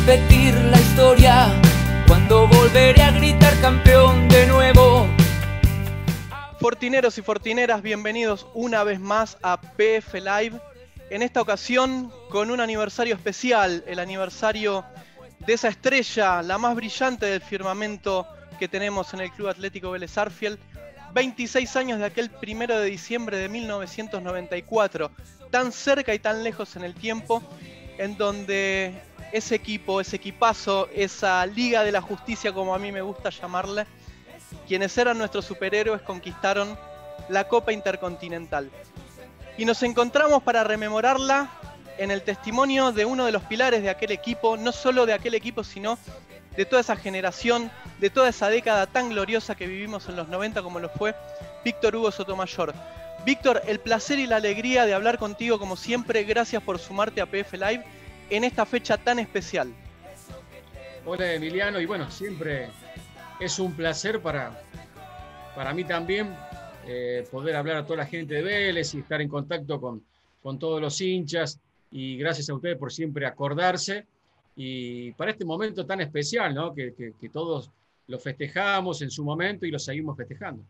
repetir la historia, cuándo volveré a gritar campeón de nuevo. Fortineros y fortineras, bienvenidos una vez más a PF Live. En esta ocasión con un aniversario especial, el aniversario de esa estrella, la más brillante del firmamento que tenemos en el Club Atlético Vélez Sarsfield. 26 años de aquel 1 de diciembre de 1994, tan cerca y tan lejos en el tiempo, en donde ese equipo, ese equipazo, esa Liga de la Justicia, como a mí me gusta llamarle, quienes eran nuestros superhéroes, conquistaron la Copa Intercontinental. Y nos encontramos para rememorarla en el testimonio de uno de los pilares de aquel equipo, no solo de aquel equipo, sino de toda esa generación, de toda esa década tan gloriosa que vivimos en los 90 como lo fue Víctor Hugo Sotomayor. Víctor, el placer y la alegría de hablar contigo como siempre. Gracias por sumarte a PF Live en esta fecha tan especial. Hola Emiliano, y bueno, siempre es un placer para mí también poder hablar a toda la gente de Vélez y estar en contacto con todos los hinchas, y gracias a ustedes por siempre acordarse. Y para este momento tan especial, ¿no? que todos lo festejamos en su momento y lo seguimos festejando.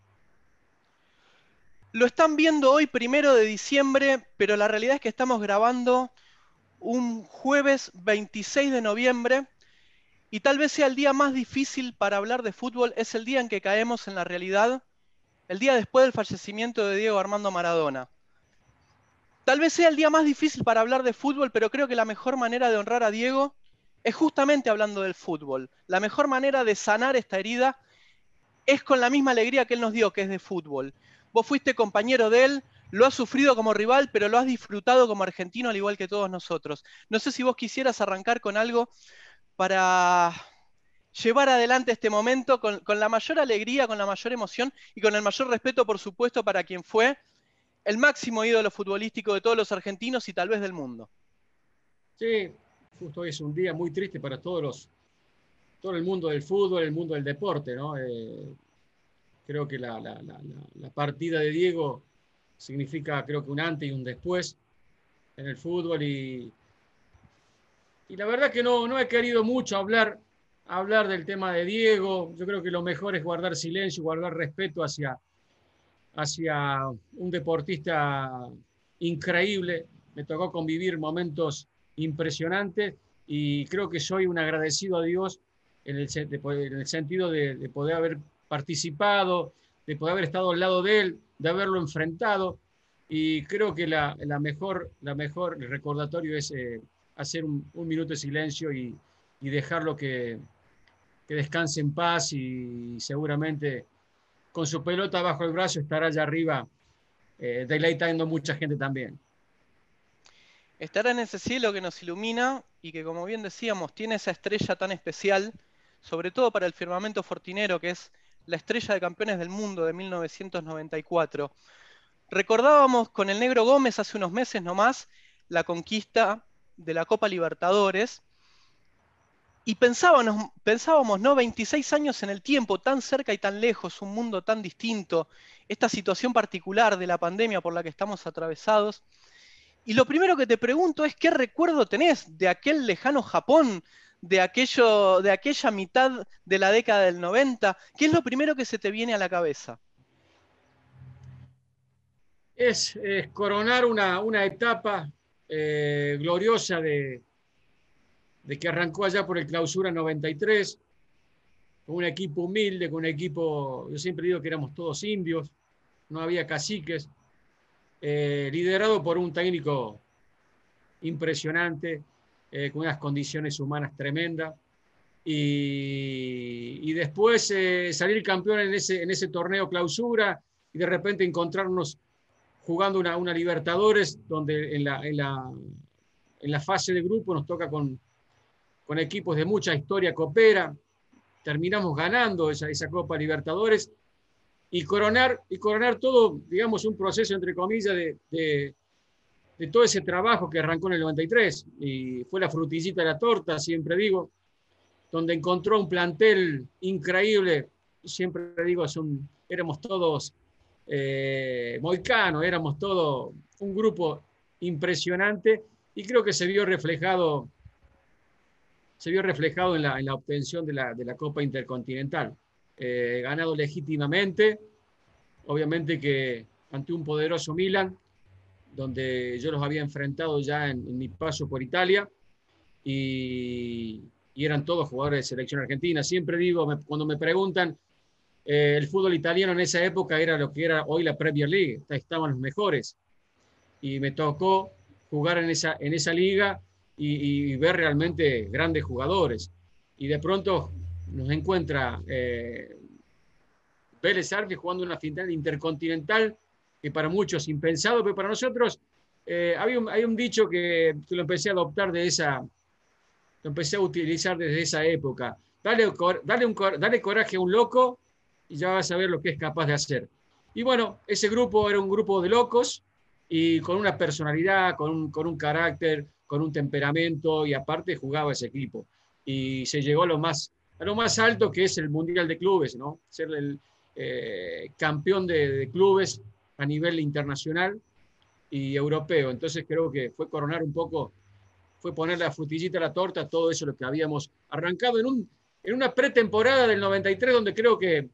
Lo están viendo hoy 1 de diciembre, pero la realidad es que estamos grabando un jueves 26 de noviembre y tal vez sea el día más difícil para hablar de fútbol. Es el día en que caemos en la realidad, el día después del fallecimiento de Diego Armando Maradona. Tal vez sea el día más difícil para hablar de fútbol, pero creo que la mejor manera de honrar a Diego es justamente hablando del fútbol. La mejor manera de sanar esta herida es con la misma alegría que él nos dio, que es de fútbol. Vos fuiste compañero de él, lo has sufrido como rival, pero lo has disfrutado como argentino al igual que todos nosotros. No sé si vos quisieras arrancar con algo para llevar adelante este momento con la mayor alegría, con la mayor emoción y con el mayor respeto, por supuesto, para quien fue el máximo ídolo futbolístico de todos los argentinos y tal vez del mundo. Sí, justo hoy es un día muy triste para todo el mundo del fútbol, el mundo del deporte, ¿no? Creo que la partida de Diego significa, creo que un antes y un después en el fútbol, y la verdad que no he querido mucho hablar del tema de Diego. Yo creo que lo mejor es guardar silencio, guardar respeto hacia un deportista increíble. Me tocó convivir momentos impresionantes y creo que soy un agradecido a Dios en el sentido de poder haber participado, de poder haber estado al lado de él, de haberlo enfrentado, y creo que la mejor recordatorio es hacer un minuto de silencio y dejarlo que descanse en paz, y seguramente con su pelota bajo el brazo estará allá arriba deleitando mucha gente también. Estará en ese cielo que nos ilumina y que, como bien decíamos, tiene esa estrella tan especial, sobre todo para el firmamento fortinero, que es la estrella de campeones del mundo de 1994. Recordábamos con el Negro Gómez hace unos meses nomás la conquista de la Copa Libertadores y pensábamos, ¿no? 26 años en el tiempo, tan cerca y tan lejos, un mundo tan distinto, esta situación particular de la pandemia por la que estamos atravesados. Y lo primero que te pregunto es, ¿qué recuerdo tenés de aquel lejano Japón, de aquella mitad de la década del 90? ¿Qué es lo primero que se te viene a la cabeza? Es coronar una etapa gloriosa de que arrancó allá por el Clausura 93, con un equipo humilde, con un equipo, yo siempre digo que éramos todos indios, no había caciques, liderado por un técnico impresionante, con unas condiciones humanas tremendas, y después salir campeón en ese torneo Clausura, y de repente encontrarnos jugando una Libertadores, donde en la fase de grupo nos toca con equipos de mucha historia copera. Terminamos ganando esa Copa Libertadores y coronar todo, digamos, un proceso, entre comillas, de todo ese trabajo que arrancó en el 93, y fue la frutillita de la torta, siempre digo, donde encontró un plantel increíble. Siempre digo, éramos todos moicanos, éramos todo un grupo impresionante, y creo que se vio reflejado se vio reflejado en la obtención de la Copa Intercontinental. Ganado legítimamente, obviamente que ante un poderoso Milan, donde yo los había enfrentado ya en mi paso por Italia, y eran todos jugadores de selección argentina. Siempre digo, cuando me preguntan, el fútbol italiano en esa época era lo que era hoy la Premier League, estaban los mejores, y me tocó jugar en esa liga y ver realmente grandes jugadores. Y de pronto nos encuentra Vélez Sarsfield jugando una final intercontinental que para muchos impensado, pero para nosotros hay un dicho que lo empecé a adoptar lo empecé a utilizar desde esa época. Dale coraje a un loco y ya vas a ver lo que es capaz de hacer. Y bueno, ese grupo era un grupo de locos y con una personalidad, con un carácter, con un temperamento, y aparte jugaba ese equipo. Y se llegó a lo más alto, que es el Mundial de Clubes, ¿no? Ser el campeón de clubes a nivel internacional y europeo. Entonces creo que fue coronar un poco, fue poner la frutillita a la torta, todo eso lo que habíamos arrancado en una pretemporada del 93, donde creo que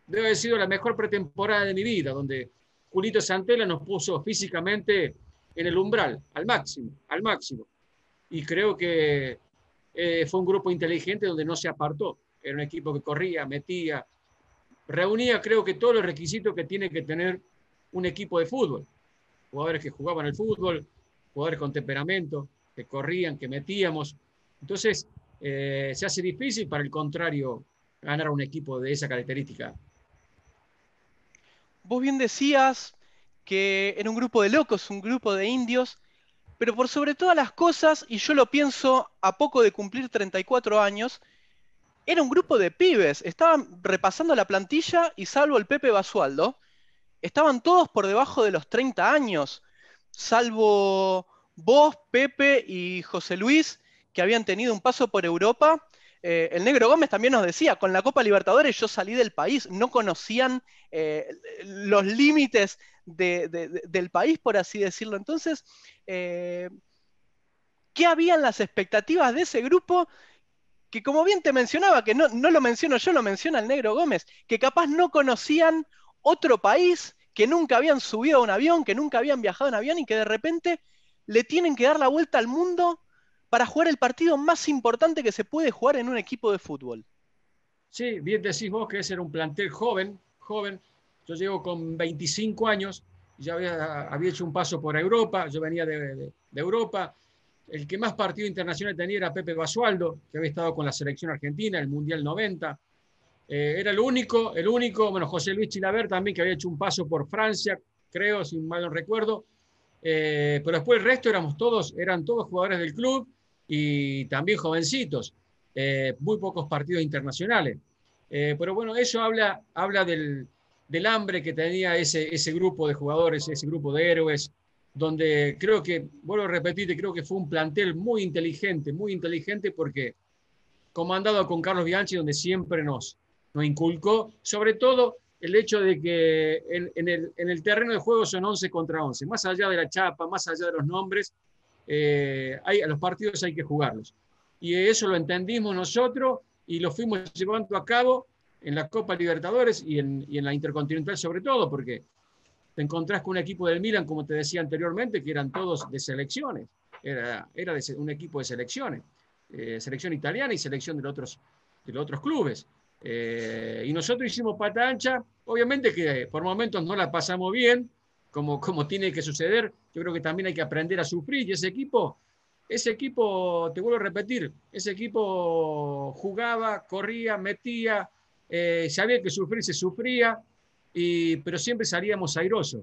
debe haber sido la mejor pretemporada de mi vida, donde Julito Santella nos puso físicamente en el umbral, al máximo. Y creo que fue un grupo inteligente donde no se apartó. Era un equipo que corría, metía, reunía, creo que todos los requisitos que tiene que tener un equipo de fútbol. Jugadores que jugaban al fútbol, jugadores con temperamento, que corrían, que metíamos. Entonces, se hace difícil para el contrario ganar a un equipo de esa característica. Vos bien decías que era un grupo de locos, un grupo de indios, pero por sobre todas las cosas, y yo lo pienso a poco de cumplir 34 años, era un grupo de pibes. Estaban repasando la plantilla y salvo el Pepe Basualdo, estaban todos por debajo de los 30 años, salvo vos, Pepe y José Luis, que habían tenido un paso por Europa. El Negro Gómez también nos decía, con la Copa Libertadores yo salí del país, no conocían los límites del país, por así decirlo. Entonces, ¿qué habían las expectativas de ese grupo? Que como bien te mencionaba, que no lo menciono yo, lo menciona el Negro Gómez, que capaz no conocían otro país, que nunca habían subido a un avión, que nunca habían viajado en avión y que de repente le tienen que dar la vuelta al mundo para jugar el partido más importante que se puede jugar en un equipo de fútbol. Sí, bien decís vos que ese era un plantel joven. Yo llego con 25 años, ya había hecho un paso por Europa, yo venía de Europa. El que más partido internacional tenía era Pepe Basualdo, que había estado con la selección argentina, el Mundial 90. Era el único, bueno, José Luis Chilavert también, que había hecho un paso por Francia, creo, si mal no recuerdo. Pero después el resto eran todos jugadores del club y también jovencitos. Muy pocos partidos internacionales. Pero bueno, eso habla del hambre que tenía ese grupo de jugadores, ese grupo de héroes, donde creo que, vuelvo a repetirte, creo que fue un plantel muy inteligente porque comandado con Carlos Bianchi, donde siempre nos inculcó, sobre todo el hecho de que en el terreno de juego son 11 contra 11, más allá de la chapa, más allá de los nombres, a los partidos hay que jugarlos. Y eso lo entendimos nosotros y lo fuimos llevando a cabo en la Copa Libertadores y en la Intercontinental sobre todo, porque te encontrás con un equipo del Milan, como te decía anteriormente, que eran todos de selecciones. Era un equipo de selecciones, selección italiana y selección de los otros clubes. Y nosotros hicimos pata ancha, obviamente que por momentos no la pasamos bien, como tiene que suceder. Yo creo que también hay que aprender a sufrir, y ese equipo, te vuelvo a repetir, ese equipo jugaba, corría, metía, sabía que sufrir se sufría, pero siempre salíamos airosos.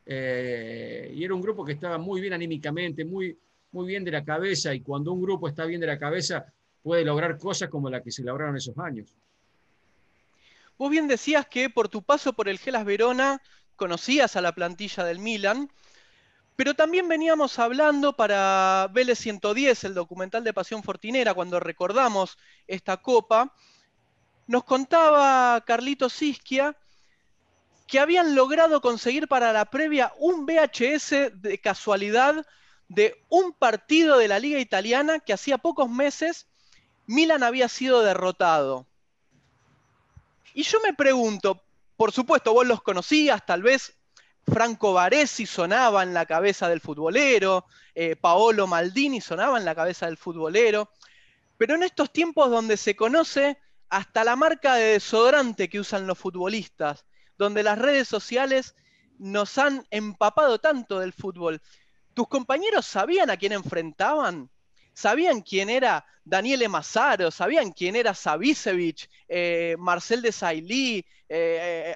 Y era un grupo que estaba muy bien anímicamente, muy, muy bien de la cabeza, y cuando un grupo está bien de la cabeza puede lograr cosas como las que se lograron esos años. Vos bien decías que por tu paso por el Hellas Verona conocías a la plantilla del Milan, pero también veníamos hablando para Vélez 110, el documental de Pasión Fortinera, cuando recordamos esta copa, nos contaba Carlitos Ischia que habían logrado conseguir para la previa un VHS de casualidad de un partido de la Liga Italiana que hacía pocos meses Milan había sido derrotado. Y yo me pregunto, por supuesto, vos los conocías, tal vez Franco Baresi sonaba en la cabeza del futbolero, Paolo Maldini sonaba en la cabeza del futbolero, pero en estos tiempos donde se conoce hasta la marca de desodorante que usan los futbolistas, donde las redes sociales nos han empapado tanto del fútbol, ¿tus compañeros sabían a quién enfrentaban? ¿Sabían quién era Daniele Mazzaro? ¿Sabían quién era Savicevic, Marcel Desailly,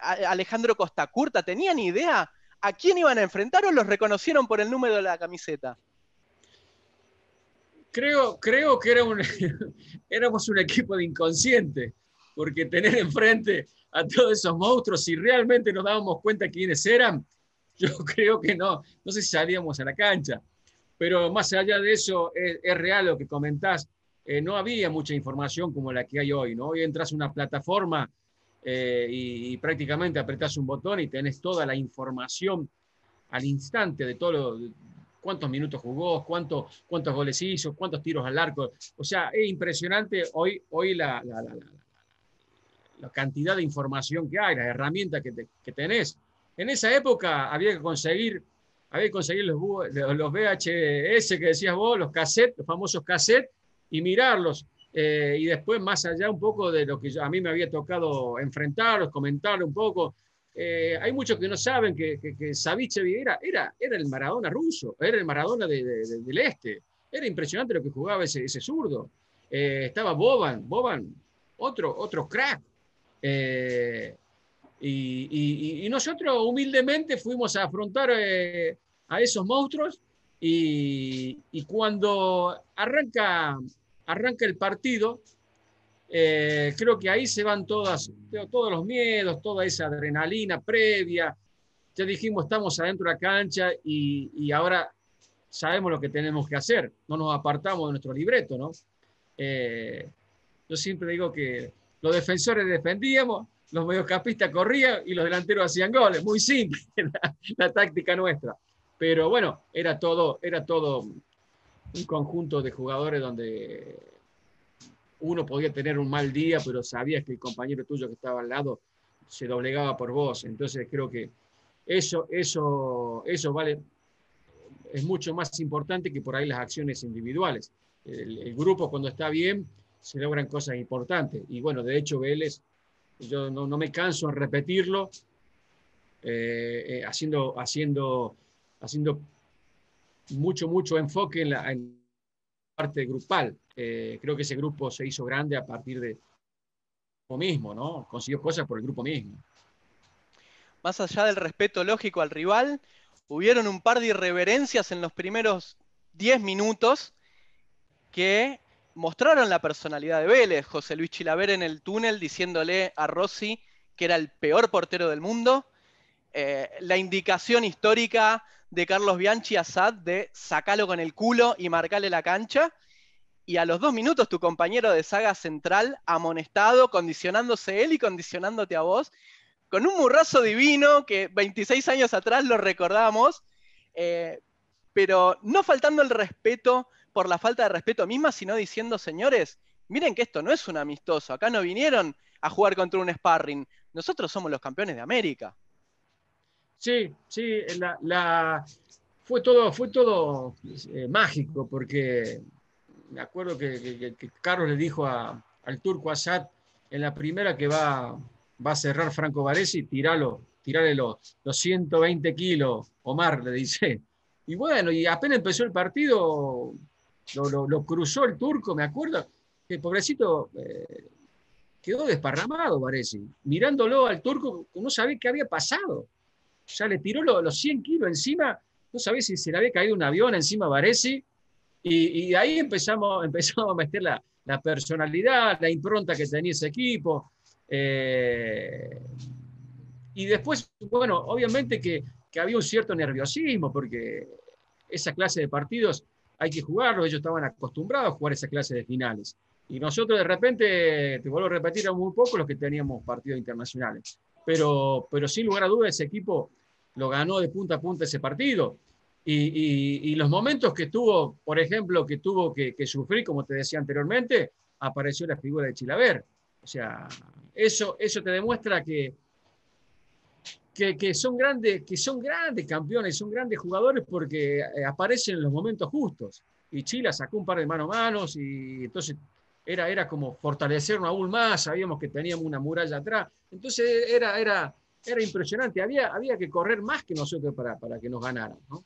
Alejandro Costacurta? ¿Tenían idea a quién iban a enfrentar o los reconocieron por el número de la camiseta? Creo que éramos un equipo de inconscientes, porque tener enfrente a todos esos monstruos, si realmente nos dábamos cuenta quiénes eran, yo creo que no sé si salíamos a la cancha. Pero más allá de eso, es real lo que comentás. No había mucha información como la que hay hoy, ¿no? Hoy entras a una plataforma y prácticamente apretás un botón y tenés toda la información al instante de todo cuántos minutos jugó, cuántos goles hizo, cuántos tiros al arco. O sea, es impresionante hoy la cantidad de información que hay, las herramientas que tenés. En esa época había que conseguir los VHS que decías vos, los cassettes, los famosos cassettes, y mirarlos. Y después, más allá un poco de lo que a mí me había tocado enfrentarlos, comentarlo un poco, hay muchos que no saben que Savicevic era el Maradona ruso, era el Maradona del este. Era impresionante lo que jugaba ese zurdo. Estaba Boban, otro crack. Y nosotros humildemente fuimos a afrontar a esos monstruos y cuando arranca el partido, creo que ahí se van todos los miedos, toda esa adrenalina previa. Ya dijimos, estamos adentro de la cancha y ahora sabemos lo que tenemos que hacer. No nos apartamos de nuestro libreto, ¿no? Yo siempre digo que los defensores defendíamos, los mediocampistas corrían y los delanteros hacían goles. Muy simple la táctica nuestra. Pero bueno, era todo un conjunto de jugadores donde uno podía tener un mal día, pero sabías que el compañero tuyo que estaba al lado se doblegaba por vos. Entonces creo que eso vale, es mucho más importante que por ahí las acciones individuales. El grupo cuando está bien se logran cosas importantes. Y bueno, de hecho Vélez, yo no me canso en repetirlo, haciendo mucho enfoque en la parte grupal. Creo que ese grupo se hizo grande a partir de lo mismo, ¿no? Consiguió cosas por el grupo mismo. Más allá del respeto lógico al rival, hubieron un par de irreverencias en los primeros 10 minutos que mostraron la personalidad de Vélez. José Luis Chilaver en el túnel diciéndole a Rossi que era el peor portero del mundo. La indicación histórica de Carlos Bianchi a Sad de sacalo con el culo y marcarle la cancha. Y a los 2 minutos tu compañero de saga central amonestado, condicionándose él y condicionándote a vos, con un murrazo divino que 26 años atrás lo recordamos, pero no faltando el respeto por la falta de respeto misma, sino diciendo, señores, miren que esto no es un amistoso, acá no vinieron a jugar contra un sparring, nosotros somos los campeones de América. Sí, fue todo mágico, porque me acuerdo que Carlos le dijo al turco Asad en la primera que va a cerrar Franco Baresi, tirale los 120 kilos, Omar, le dice. Y bueno, y apenas empezó el partido, lo cruzó el turco, me acuerdo, que el pobrecito quedó desparramado, Baresi, mirándolo al turco, no sabía qué había pasado. Ya le tiró los 100 kilos encima, no sabía si se le había caído un avión encima a Baresi, y ahí empezamos a meter la personalidad, la impronta que tenía ese equipo. Y después, bueno, obviamente que había un cierto nerviosismo, porque esa clase de partidos hay que jugarlos, ellos estaban acostumbrados a jugar esa clase de finales. Y nosotros de repente, te vuelvo a repetir, éramos muy pocos los que teníamos partidos internacionales. Pero sin lugar a dudas ese equipo lo ganó de punta a punta ese partido. Y los momentos que tuvo, por ejemplo, que tuvo que sufrir, como te decía anteriormente, apareció la figura de Chilavert. O sea, eso te demuestra que son grandes campeones, son grandes jugadores porque aparecen en los momentos justos. Y Chila sacó un par de mano a manos y entonces era como fortalecernos aún más, sabíamos que teníamos una muralla atrás. Entonces era impresionante, había que correr más que nosotros para que nos ganaran, ¿no?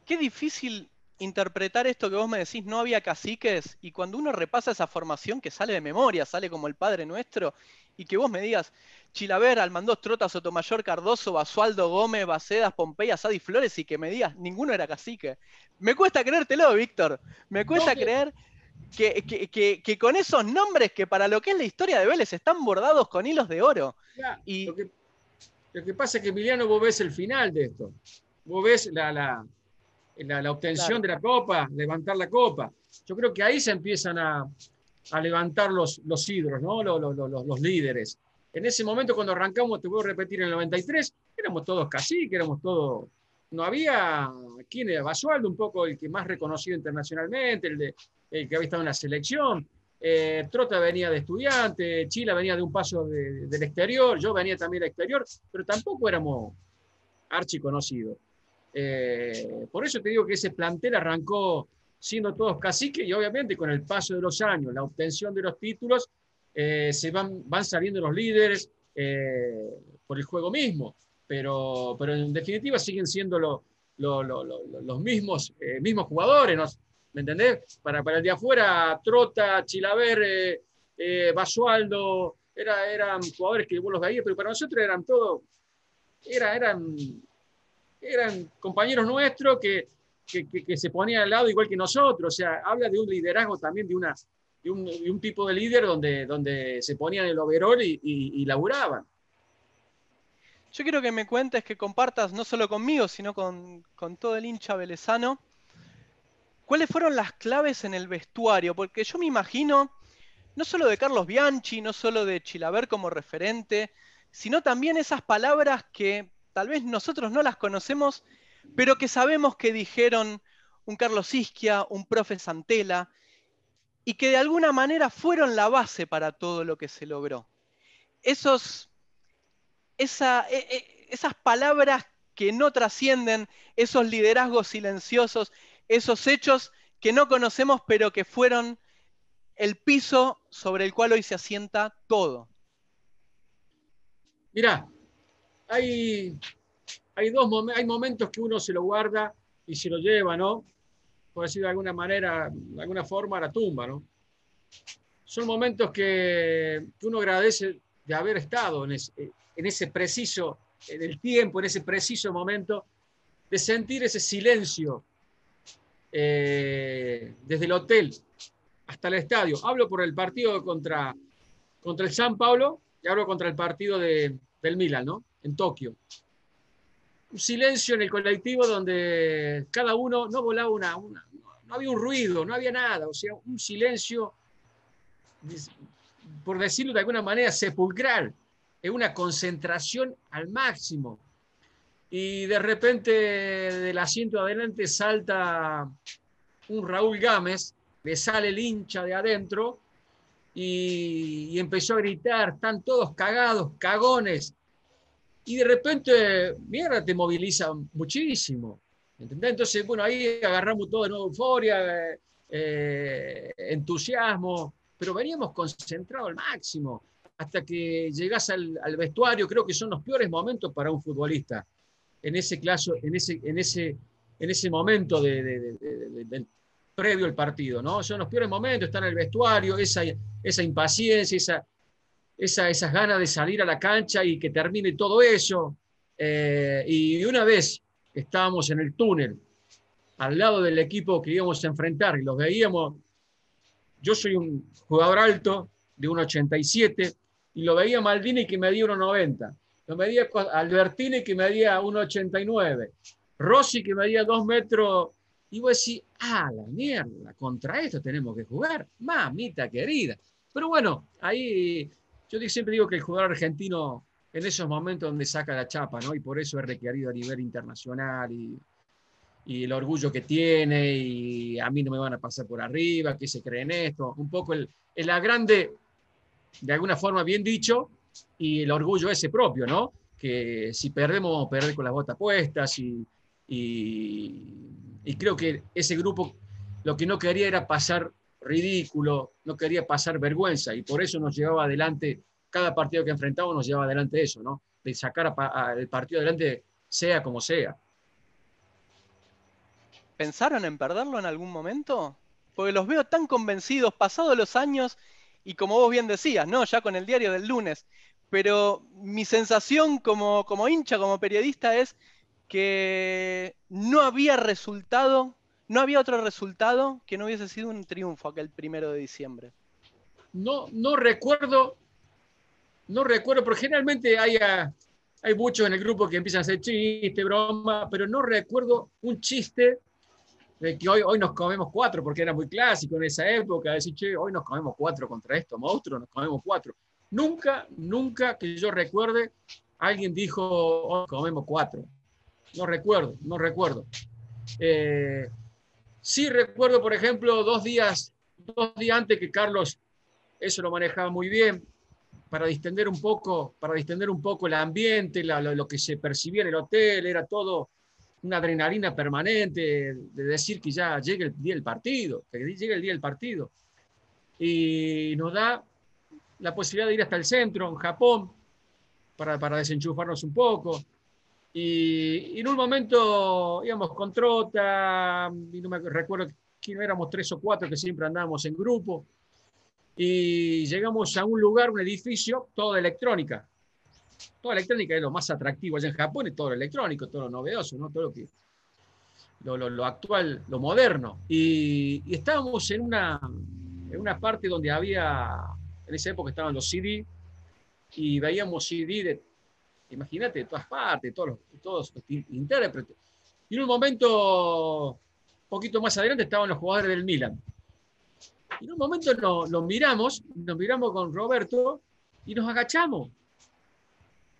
Qué difícil interpretar esto que vos me decís, no había caciques, y cuando uno repasa esa formación que sale de memoria, sale como el Padre Nuestro, y que vos me digas, Chilavert, Almandós, Trota, Sotomayor, Cardoso, Basualdo, Gómez, Bacedas, Pompeya, Sadi, Flores, y que me digas, ninguno era cacique. Me cuesta creértelo, Víctor, me cuesta creer que con esos nombres que para lo que es la historia de Vélez están bordados con hilos de oro. Ya, Y lo que pasa es que, Emiliano, vos ves el final de esto. Vos ves la obtención claro, de la copa, levantar la copa. Yo creo que ahí se empiezan a levantar los ídolos, ¿no? Los líderes. En ese momento, cuando arrancamos, te voy a repetir, en el 93, éramos todos caciques, éramos todos. No había. ¿Quién era? Basualdo, un poco el que más reconocido internacionalmente, el que había estado en la selección. Trota venía de estudiante, Chila venía de un paso del exterior, yo venía también del exterior, pero tampoco éramos archiconocidos. Por eso te digo que ese plantel arrancó siendo todos caciques y obviamente con el paso de los años, la obtención de los títulos, van saliendo los líderes por el juego mismo, pero en definitiva siguen siendo los mismos jugadores, ¿no? ¿Me entendés? Para el de afuera, Trota, Chilavert, Basualdo, eran jugadores que vos los veías, pero para nosotros eran todos, eran compañeros nuestros que se ponían al lado igual que nosotros. O sea, habla de un liderazgo también, de un tipo de líder donde se ponían el overol y laburaban. yo quiero que me cuentes, que compartas no solo conmigo, sino con todo el hincha velezano, ¿cuáles fueron las claves en el vestuario? Porque yo me imagino, no solo de Carlos Bianchi, no solo de Chilavert como referente, sino también esas palabras que tal vez nosotros no las conocemos, pero que sabemos que dijeron un Carlos Isquia, un profe Santela, y que de alguna manera fueron la base para todo lo que se logró. Esas palabras que no trascienden, esos liderazgos silenciosos, esos hechos que no conocemos, pero que fueron el piso sobre el cual hoy se asienta todo. Mirá, hay momentos que uno se lo guarda y se lo lleva, ¿no? Por decir de alguna manera, de alguna forma, a la tumba, ¿no? Son momentos que uno agradece de haber estado en ese preciso, en el tiempo, en ese preciso momento, de sentir ese silencio desde el hotel hasta el estadio. Hablo por el partido contra el San Pablo y hablo contra el partido del Milan, ¿no? En Tokio. Un silencio en el colectivo donde cada uno no volaba no había un ruido, no había nada, o sea, un silencio, por decirlo de alguna manera, sepulcral, es una concentración al máximo. Y de repente del asiento adelante salta un Raúl Gámez, le sale el hincha de adentro y empezó a gritar, están todos cagados, cagones. Y de repente, mierda, te moviliza muchísimo. ¿Entendés? Entonces, bueno, ahí agarramos todo de nuevo euforia, entusiasmo, pero veníamos concentrados al máximo. Hasta que llegás al vestuario, creo que son los peores momentos para un futbolista. En ese caso, en ese momento del previo al partido, ¿no? Son los peores momentos, estar en el vestuario, esa impaciencia, esas ganas de salir a la cancha y que termine todo eso. Y una vez estábamos en el túnel, al lado del equipo que íbamos a enfrentar, y los veíamos. Yo soy un jugador alto, de 1,87, y lo veía Maldini, que medía 1,90. Lo veía Albertini, que medía 1,89. Rossi, que medía 2 metros. Y vos decís, la mierda, contra esto tenemos que jugar. Mamita querida. Pero bueno, ahí yo siempre digo que el jugador argentino, en esos momentos donde saca la chapa, ¿no? Y por eso es requerido a nivel internacional. y el orgullo que tiene, y a mí no me van a pasar por arriba, que se creen esto, un poco el agrande, de alguna forma bien dicho, y el orgullo ese propio, ¿no? Que si perdemos, vamos a perder con las botas puestas, y creo que ese grupo lo que no quería era pasar ridículo, no quería pasar vergüenza, y por eso nos llevaba adelante, cada partido que enfrentábamos nos llevaba adelante eso, ¿no? De sacar el partido adelante sea como sea. ¿Pensaron en perderlo en algún momento? Porque los veo tan convencidos pasados los años y como vos bien decías, ¿no? Ya con el diario del lunes. Pero mi sensación como hincha, como periodista es que no había resultado, no había otro resultado que no hubiese sido un triunfo aquel 1 de diciembre. No recuerdo, porque generalmente hay muchos en el grupo que empiezan a hacer chiste, broma, pero no recuerdo un chiste de que hoy nos comemos 4, porque era muy clásico en esa época, decir, che, hoy nos comemos 4 contra estos monstruos, nos comemos 4. Nunca que yo recuerde, alguien dijo, hoy nos comemos 4. No recuerdo. Sí recuerdo, por ejemplo, 2 días antes que Carlos, eso lo manejaba muy bien, para distender un poco el ambiente, lo que se percibía en el hotel, era todo una adrenalina permanente de decir que ya llegue el día del partido, y nos da la posibilidad de ir hasta el centro, en Japón, para desenchufarnos un poco. Y en un momento íbamos con Trota, y no me recuerdo que no éramos 3 o 4 que siempre andábamos en grupo, y llegamos a un lugar, un edificio, todo de electrónica. Toda electrónica es lo más atractivo allá en Japón, es todo lo electrónico, todo lo novedoso, ¿no? Todo lo actual, lo moderno. Y estábamos en una parte donde había, en esa época estaban los CD, y veíamos CD imagínate, de todas partes, todos los intérpretes. Y en un momento, un poquito más adelante, estaban los jugadores del Milan. Y en un momento nos miramos con Roberto y nos agachamos,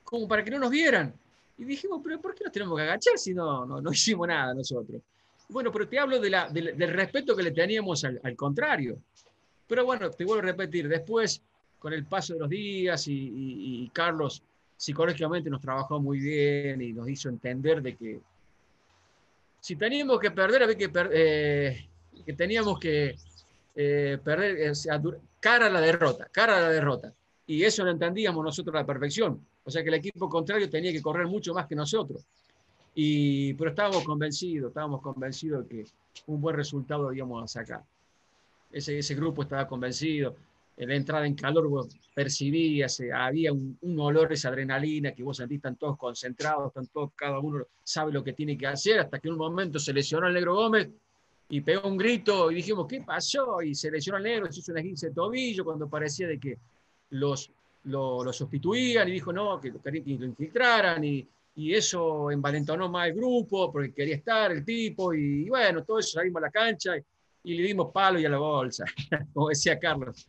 como para que no nos vieran. Y dijimos, pero ¿por qué nos tenemos que agachar si no hicimos nada nosotros? Bueno, pero te hablo del respeto que le teníamos al contrario. Pero bueno, te vuelvo a repetir, después, con el paso de los días, y Carlos psicológicamente nos trabajó muy bien y nos hizo entender de que si teníamos que perder, había que teníamos que perder, cara a la derrota. Y eso lo entendíamos nosotros a la perfección. O sea que el equipo contrario tenía que correr mucho más que nosotros. Pero estábamos convencidos de que un buen resultado íbamos a sacar. Ese grupo estaba convencido. En la entrada en calor vos percibías, había un olor, esa adrenalina que vos sentís, están todos concentrados, cada uno sabe lo que tiene que hacer, hasta que en un momento se lesionó el Negro Gómez y pegó un grito y dijimos, ¿qué pasó? Y se lesionó el Negro, se hizo un esguince de tobillo cuando parecía de que lo sustituían, y dijo no, que lo infiltraran, y eso envalentonó más el grupo porque quería estar el tipo, y bueno, todo eso salimos a la cancha y le dimos palo y a la bolsa, como decía Carlos.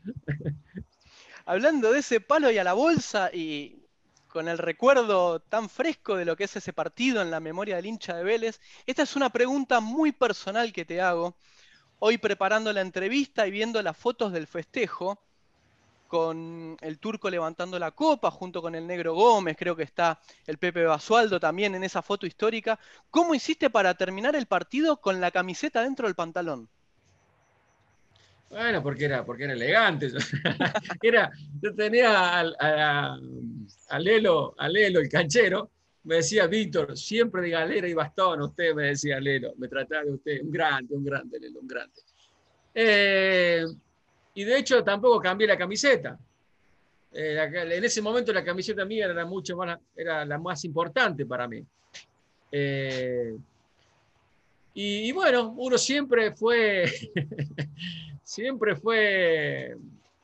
Hablando de ese palo y a la bolsa, y con el recuerdo tan fresco de lo que es ese partido en la memoria del hincha de Vélez, esta es una pregunta muy personal que te hago. Hoy preparando la entrevista y viendo las fotos del festejo, con el Turco levantando la copa junto con el Negro Gómez, creo que está el Pepe Basualdo también en esa foto histórica. ¿Cómo hiciste para terminar el partido con la camiseta dentro del pantalón? Bueno, porque era elegante. Yo tenía a Lelo, el canchero, me decía, Víctor, siempre de galera y bastón, usted me decía Lelo, me trataba de usted, un grande, Lelo, un grande. Y de hecho tampoco cambié la camiseta. En ese momento la camiseta mía era la más importante para mí. Y bueno, uno siempre fue,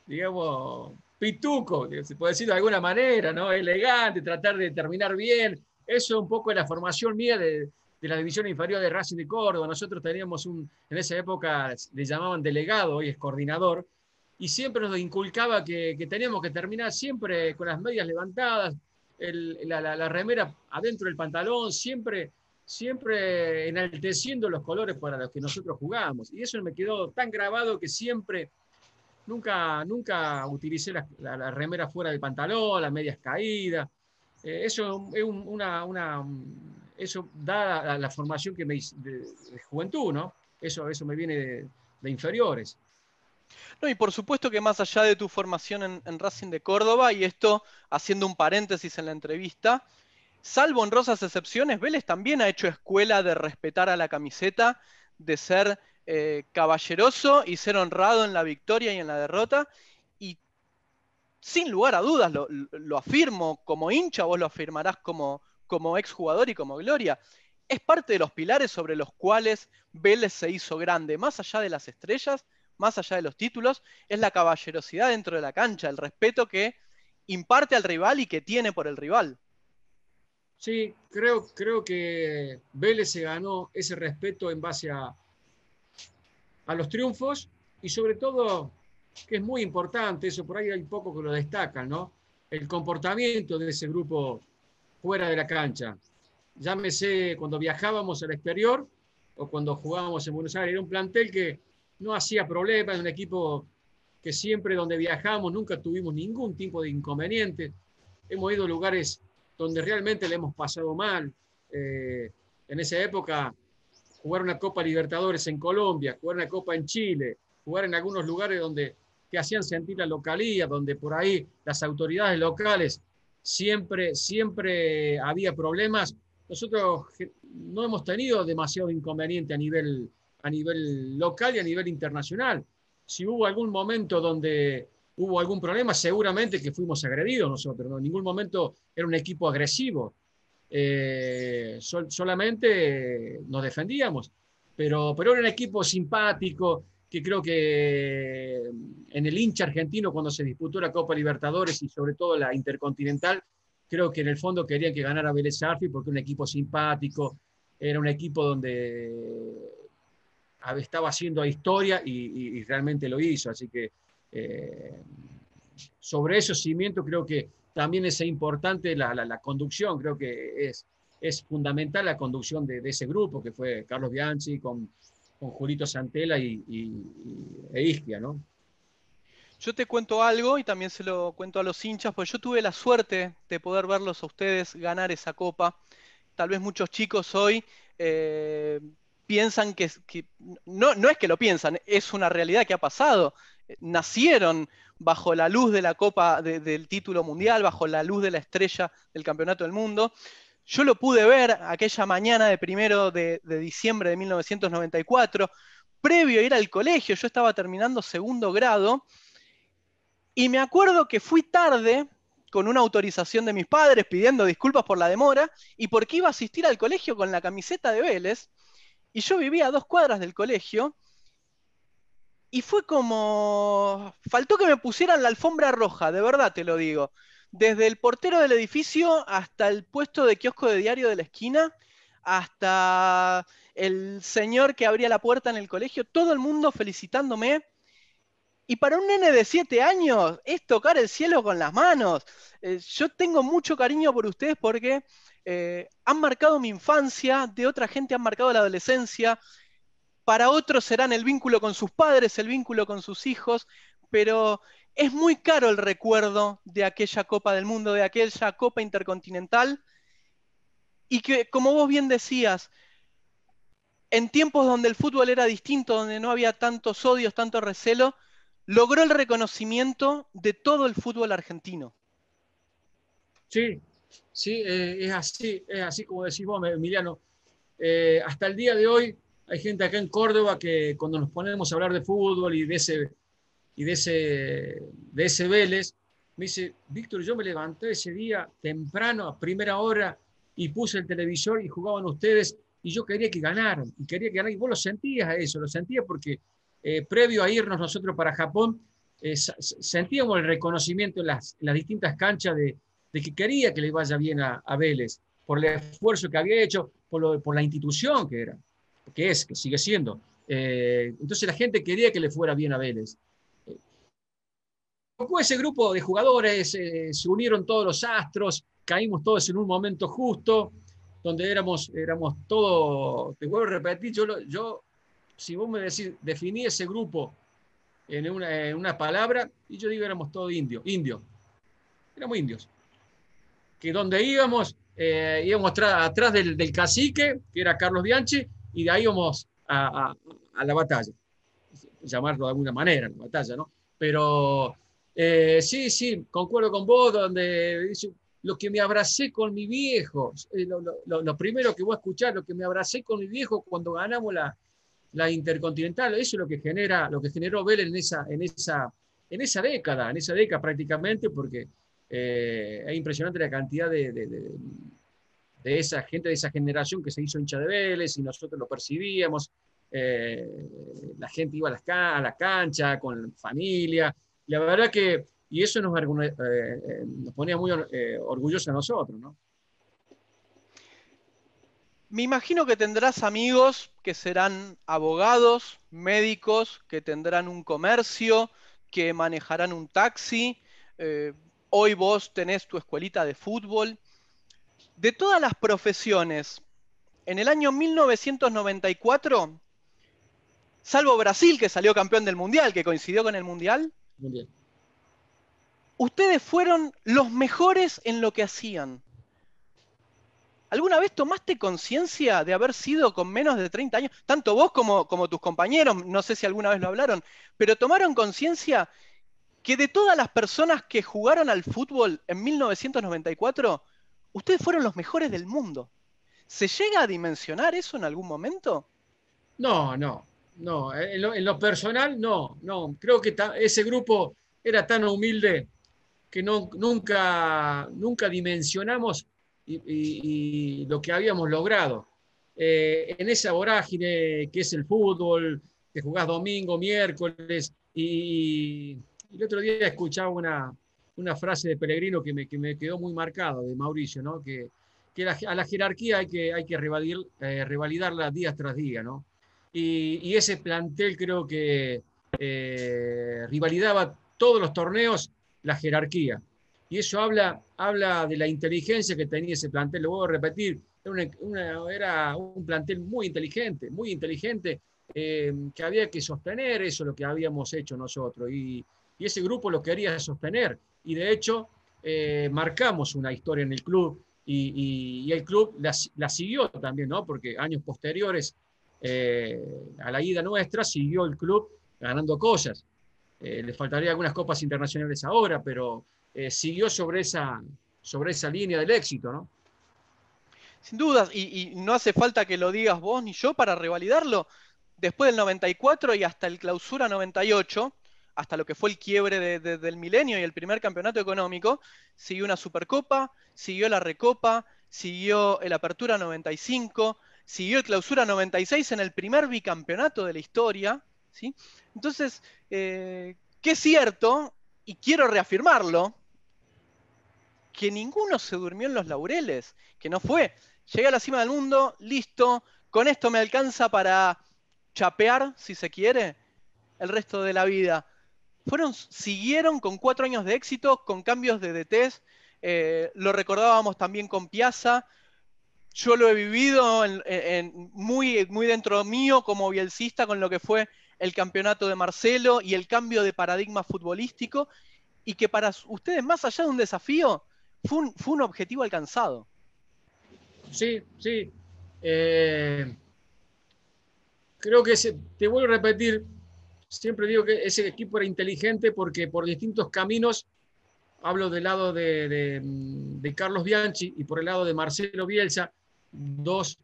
digamos, pituco, se puede decir de alguna manera, ¿no? Elegante, tratar de terminar bien. Eso es un poco la formación mía de la división inferior de Racing de Córdoba. Nosotros teníamos en esa época le llamaban delegado, hoy es coordinador, y siempre nos inculcaba que teníamos que terminar siempre con las medias levantadas, la remera adentro del pantalón, siempre siempre enalteciendo los colores para los que nosotros jugamos. Y eso me quedó tan grabado que siempre, nunca utilicé la remera fuera del pantalón, las medias caídas. Eso es eso da la formación que me hice de juventud, ¿no? Eso me viene de inferiores. No, y por supuesto que más allá de tu formación en Racing de Córdoba, y esto haciendo un paréntesis en la entrevista, salvo honrosas excepciones, Vélez también ha hecho escuela de respetar a la camiseta, de ser caballeroso y ser honrado en la victoria y en la derrota. Y sin lugar a dudas, lo afirmo como hincha, vos lo afirmarás como exjugador y como Gloria. Es parte de los pilares sobre los cuales Vélez se hizo grande, más allá de las estrellas, más allá de los títulos, es la caballerosidad dentro de la cancha, el respeto que imparte al rival y que tiene por el rival. Sí, creo que Vélez se ganó ese respeto en base a los triunfos y sobre todo, que es muy importante, eso por ahí hay poco que lo destacan, ¿no? El comportamiento de ese grupo fuera de la cancha. Llámese cuando viajábamos al exterior o cuando jugábamos en Buenos Aires. Era un plantel que no hacía problemas, un equipo que siempre donde viajamos nunca tuvimos ningún tipo de inconveniente. Hemos ido a lugares donde realmente le hemos pasado mal. En esa época, jugar una Copa Libertadores en Colombia, jugar una Copa en Chile, jugar en algunos lugares donde te hacían sentir la localía, donde por ahí las autoridades locales siempre había problemas. Nosotros no hemos tenido demasiado inconveniente a nivel local y a nivel internacional. Si hubo algún momento donde hubo algún problema, seguramente que fuimos agredidos nosotros, ¿no? En ningún momento era un equipo agresivo. Solamente nos defendíamos, pero era un equipo simpático, que creo que en el hincha argentino, cuando se disputó la Copa Libertadores y sobre todo la Intercontinental, creo que en el fondo querían que ganara Vélez Sarsfield porque era un equipo simpático, era un equipo donde estaba haciendo historia y realmente lo hizo, así que sobre esos cimientos creo que también es importante la conducción, creo que es fundamental la conducción de ese grupo, que fue Carlos Bianchi con Julito Santella e Isquia, ¿no? Yo te cuento algo y también se lo cuento a los hinchas, porque yo tuve la suerte de poder verlos a ustedes ganar esa copa. Tal vez muchos chicos hoy piensan que no es que lo piensan, es una realidad que ha pasado. Nacieron bajo la luz de la copa del título mundial, bajo la luz de la estrella del campeonato del mundo. Yo lo pude ver aquella mañana de 1 de diciembre de 1994, previo a ir al colegio. Yo estaba terminando segundo grado y me acuerdo que fui tarde con una autorización de mis padres pidiendo disculpas por la demora y porque iba a asistir al colegio con la camiseta de Vélez. Y yo vivía a 2 cuadras del colegio y fue como... Faltó que me pusieran la alfombra roja, de verdad te lo digo. Desde el portero del edificio hasta el puesto de kiosco de diario de la esquina, hasta el señor que abría la puerta en el colegio, todo el mundo felicitándome. Y para un nene de 7 años es tocar el cielo con las manos. Yo tengo mucho cariño por ustedes porque han marcado mi infancia, de otra gente han marcado la adolescencia, para otros serán el vínculo con sus padres, el vínculo con sus hijos, pero es muy caro el recuerdo de aquella Copa del Mundo, de aquella Copa Intercontinental, y que, como vos bien decías, en tiempos donde el fútbol era distinto, donde no había tantos odios, tanto recelo, logró el reconocimiento de todo el fútbol argentino. Sí, sí, es así como decís vos, Emiliano. Hasta el día de hoy hay gente acá en Córdoba que cuando nos ponemos a hablar de fútbol y de ese Vélez, me dice, Víctor, yo me levanté ese día temprano, a primera hora, y puse el televisor y jugaban ustedes, y yo quería que ganaran, y vos lo sentías a eso, lo sentías porque previo a irnos nosotros para Japón, sentíamos el reconocimiento en las distintas canchas de que quería que le vaya bien a Vélez, por el esfuerzo que había hecho, por la institución que era, que sigue siendo. Entonces la gente quería que le fuera bien a Vélez. Tocó ese grupo de jugadores, se unieron todos los astros, caímos todos en un momento justo, donde éramos todos, te vuelvo a repetir, yo si vos me decís, definí ese grupo en una palabra, y yo digo éramos todos indios, éramos indios. Que donde íbamos atrás del cacique, que era Carlos Bianchi, y de ahí íbamos a la batalla, llamarlo de alguna manera, la batalla, ¿no? Pero sí, concuerdo con vos, donde dice, lo que me abracé con mi viejo, lo primero que voy a escuchar, lo que me abracé con mi viejo cuando ganamos la Intercontinental, eso es lo que generó Vélez en esa década prácticamente, porque es impresionante la cantidad de esa gente de esa generación que se hizo hincha de Vélez y nosotros lo percibíamos. La gente iba a la cancha con familia. La verdad que, y eso nos ponía muy orgullosos a nosotros, ¿no? Me imagino que tendrás amigos que serán abogados, médicos, que tendrán un comercio, que manejarán un taxi. Hoy vos tenés tu escuelita de fútbol. De todas las profesiones, en el año 1994, salvo Brasil, que salió campeón del Mundial, que coincidió con el Mundial, Mundial. Ustedes fueron los mejores en lo que hacían. ¿Alguna vez tomaste conciencia de haber sido con menos de 30 años? Tanto vos como tus compañeros, no sé si alguna vez lo hablaron, pero tomaron conciencia que de todas las personas que jugaron al fútbol en 1994, ustedes fueron los mejores del mundo. ¿Se llega a dimensionar eso en algún momento? No. En lo personal, no. Creo que ese grupo era tan humilde que nunca dimensionamos y lo que habíamos logrado. En esa vorágine que es el fútbol, que jugás domingo, miércoles, y el otro día escuchaba una frase de Pellegrino que me quedó muy marcado, de Mauricio, ¿no? Que a la jerarquía hay que revalidarla día tras día, ¿no? Y ese plantel creo que rivalidaba todos los torneos la jerarquía. Y eso habla de la inteligencia que tenía ese plantel. Lo voy a repetir, era un plantel muy inteligente, que había que sostener eso, lo que habíamos hecho nosotros. Y ese grupo lo quería sostener. Y de hecho, marcamos una historia en el club y el club la siguió también, ¿no? Porque años posteriores a la ida nuestra siguió el club ganando cosas. Le faltaría algunas copas internacionales ahora, pero siguió sobre esa línea del éxito, ¿no? Sin dudas, y no hace falta que lo digas vos ni yo para revalidarlo. Después del 94 y hasta el Clausura 98, hasta lo que fue el quiebre del milenio y el primer campeonato económico, siguió una Supercopa, siguió la Recopa, siguió el Apertura 95, siguió el Clausura 96 en el primer bicampeonato de la historia, ¿sí? Entonces, que es cierto, y quiero reafirmarlo, que ninguno se durmió en los laureles, que no fue, llegué a la cima del mundo, listo, con esto me alcanza para chapear, si se quiere, el resto de la vida. Siguieron con 4 años de éxito, con cambios de DTs, lo recordábamos también con Piazza. Yo lo he vivido muy, muy dentro mío como bielcista con lo que fue el campeonato de Marcelo y el cambio de paradigma futbolístico, y que para ustedes, más allá de un desafío, fue un objetivo alcanzado. Sí. Creo que te vuelvo a repetir, siempre digo que ese equipo era inteligente porque por distintos caminos, hablo del lado de Carlos Bianchi y por el lado de Marcelo Bielsa, dos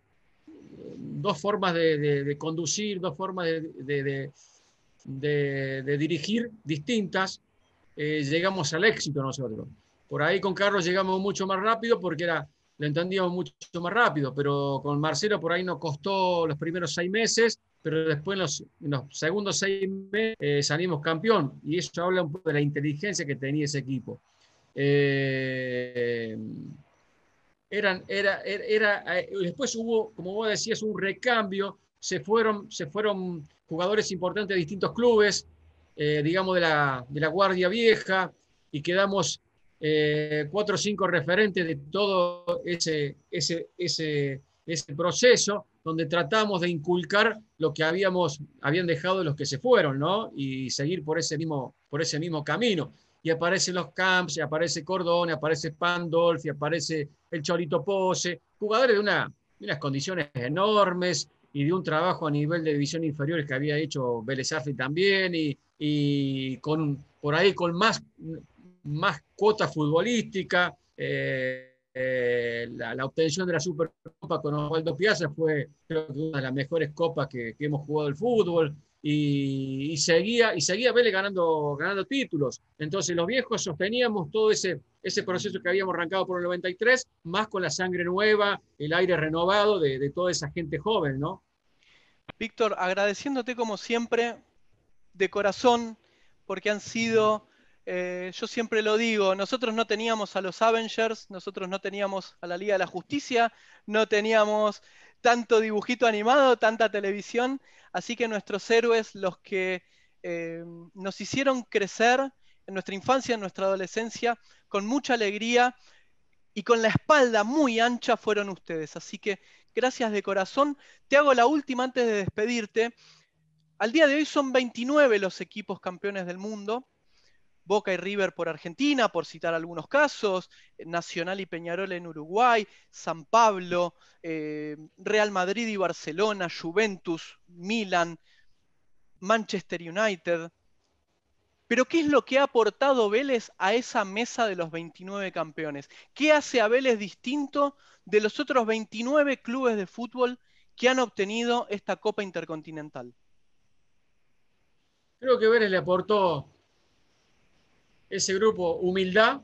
formas de conducir, dos formas de dirigir distintas, llegamos al éxito nosotros. Por ahí con Carlos llegamos mucho más rápido porque lo entendíamos mucho más rápido, pero con Marcelo por ahí nos costó los primeros 6 meses, pero después en los segundos 6 meses salimos campeón, y eso habla un poco de la inteligencia que tenía ese equipo. Después hubo, como vos decías, un recambio, se fueron jugadores importantes de distintos clubes, digamos de la Guardia Vieja, y quedamos 4 o 5 referentes de todo ese proceso, donde tratamos de inculcar lo que habían dejado los que se fueron, ¿no? Y seguir por ese mismo camino. Y aparecen los Camps, aparece Cordone, aparece Pandolfi, aparece el Cholito Pose, jugadores de unas condiciones enormes y de un trabajo a nivel de división inferiores que había hecho Vélez Sarsfield también, y por ahí con más cuota futbolística. La obtención de la Supercopa con Osvaldo Piazza fue, creo que, una de las mejores copas que hemos jugado el fútbol, y seguía Vélez ganando títulos. Entonces los viejos sosteníamos todo ese proceso que habíamos arrancado por el 93, más con la sangre nueva, el aire renovado de toda esa gente joven, ¿no? Víctor, agradeciéndote como siempre, de corazón, porque han sido, yo siempre lo digo, nosotros no teníamos a los Avengers, nosotros no teníamos a la Liga de la Justicia, no teníamos tanto dibujito animado, tanta televisión, así que nuestros héroes, los que nos hicieron crecer en nuestra infancia, en nuestra adolescencia, con mucha alegría y con la espalda muy ancha, fueron ustedes. Así que gracias de corazón. Te hago la última antes de despedirte. Al día de hoy son 29 los equipos campeones del mundo. Boca y River por Argentina, por citar algunos casos, Nacional y Peñarol en Uruguay, San Pablo, Real Madrid y Barcelona, Juventus, Milan, Manchester United. Pero ¿qué es lo que ha aportado Vélez a esa mesa de los 29 campeones? ¿Qué hace a Vélez distinto de los otros 29 clubes de fútbol que han obtenido esta Copa Intercontinental? Creo que Vélez le aportó ese grupo humildad,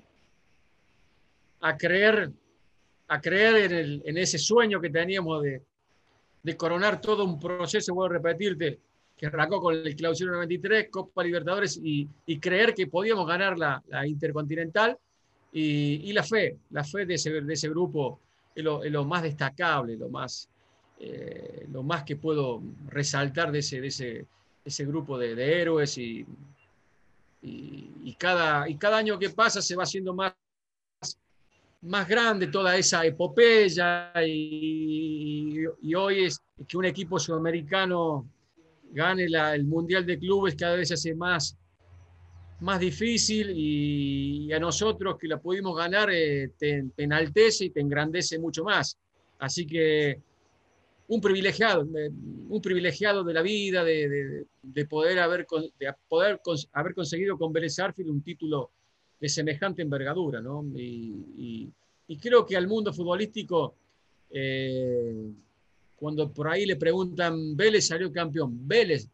a creer en ese sueño que teníamos de coronar todo un proceso, voy a repetirte, que arrancó con el Clausura 93, Copa Libertadores, y creer que podíamos ganar la Intercontinental, y la fe de ese grupo es lo más destacable, lo más que puedo resaltar de ese grupo de héroes, y cada año que pasa se va haciendo más grande toda esa epopeya, y hoy es que un equipo sudamericano gane el Mundial de Clubes cada vez se hace más difícil, y a nosotros que la pudimos ganar te enaltece y te engrandece mucho más. Así que un privilegiado de la vida, de poder haber conseguido con Vélez Sarsfield un título de semejante envergadura, ¿no? Y creo que al mundo futbolístico, cuando por ahí le preguntan, Vélez salió campeón, Vélez,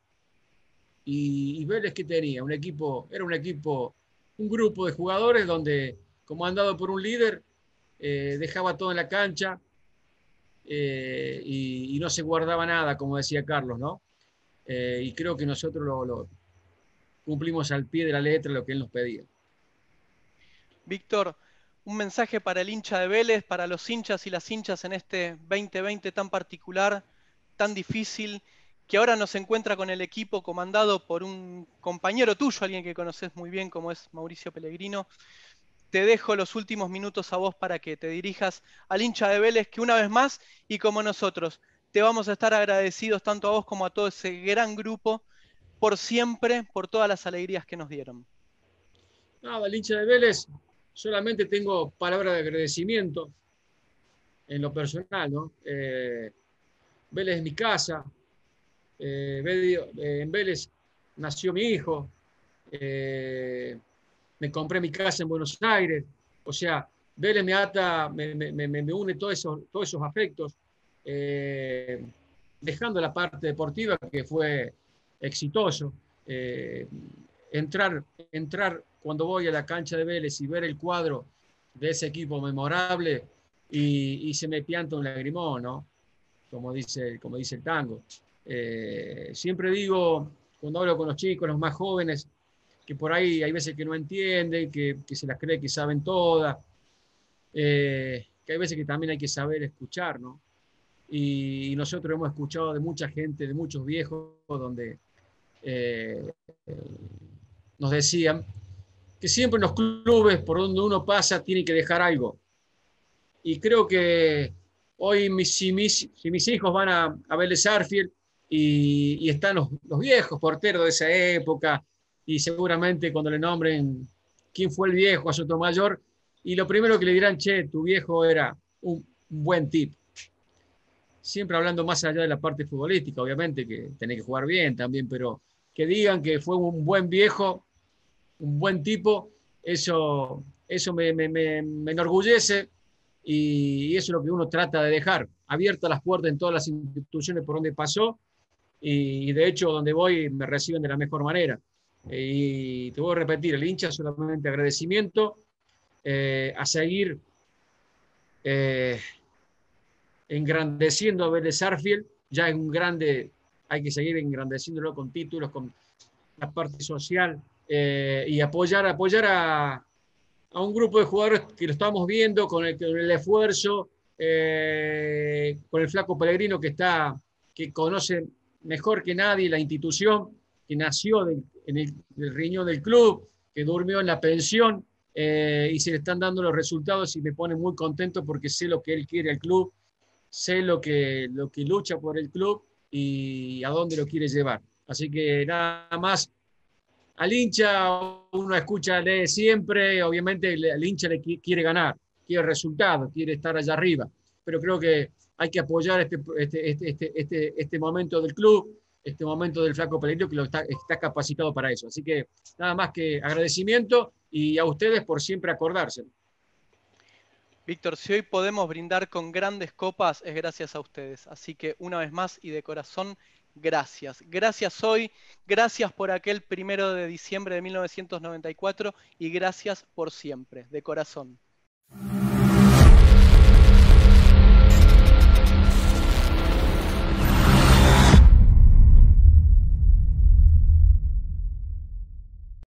y Vélez, ¿qué tenía? Era un grupo de jugadores donde, comandado por un líder, dejaba todo en la cancha, y no se guardaba nada, como decía Carlos, ¿no? Y creo que nosotros lo cumplimos al pie de la letra lo que él nos pedía. Víctor, un mensaje para el hincha de Vélez, para los hinchas y las hinchas en este 2020 tan particular, tan difícil, que ahora nos encuentra con el equipo comandado por un compañero tuyo, alguien que conoces muy bien, como es Mauricio Pellegrino. Te dejo los últimos minutos a vos para que te dirijas al hincha de Vélez, que una vez más, y como nosotros, te vamos a estar agradecidos tanto a vos como a todo ese gran grupo, por siempre, por todas las alegrías que nos dieron. Nada, el hincha de Vélez, solamente tengo palabras de agradecimiento en lo personal, ¿no? Vélez es mi casa, en Vélez nació mi hijo, me compré mi casa en Buenos Aires, o sea, Vélez me une todos esos afectos, dejando la parte deportiva, que fue exitoso. Entrar cuando voy a la cancha de Vélez y ver el cuadro de ese equipo memorable, y se me pianta un lagrimón, ¿no? Como dice el tango. Siempre digo, cuando hablo con los chicos, los más jóvenes, que por ahí hay veces que no entienden, que se las cree que saben todas, que hay veces que también hay que saber escuchar, ¿no? Y nosotros hemos escuchado de mucha gente, de muchos viejos, donde nos decían que siempre en los clubes por donde uno pasa tiene que dejar algo. Y creo que hoy si mis hijos van a Vélez Sarsfield y están los viejos porteros de esa época, y seguramente cuando le nombren quién fue el viejo a Sotomayor, y lo primero que le dirán, che, tu viejo era un buen tipo. Siempre hablando más allá de la parte futbolística, obviamente, que tenés que jugar bien también, pero que digan que fue un buen viejo, un buen tipo, eso me enorgullece, y eso es lo que uno trata de dejar, abiertas las puertas en todas las instituciones por donde pasó, y de hecho donde voy me reciben de la mejor manera. Y te voy a repetir, el hincha solamente agradecimiento, a seguir engrandeciendo a Vélez Sarsfield. Ya es un grande, hay que seguir engrandeciéndolo con títulos, con la parte social, y apoyar a un grupo de jugadores que lo estamos viendo con el esfuerzo, con el Flaco Pellegrino que conoce mejor que nadie la institución, que nació en el riñón del club, que durmió en la pensión, y se le están dando los resultados, y me pone muy contento porque sé lo que él quiere al club, sé lo que lucha por el club y a dónde lo quiere llevar. Así que nada más. Al hincha uno escucha, lee siempre, obviamente el hincha le quiere ganar, quiere resultados, quiere estar allá arriba, pero creo que hay que apoyar este momento del club, este momento del Flaco Pellegrino, que está capacitado para eso. Así que nada más que agradecimiento, y a ustedes por siempre acordarse. Víctor, si hoy podemos brindar con grandes copas es gracias a ustedes. Así que una vez más y de corazón, gracias. Gracias hoy, gracias por aquel 1 de diciembre de 1994 y gracias por siempre, de corazón.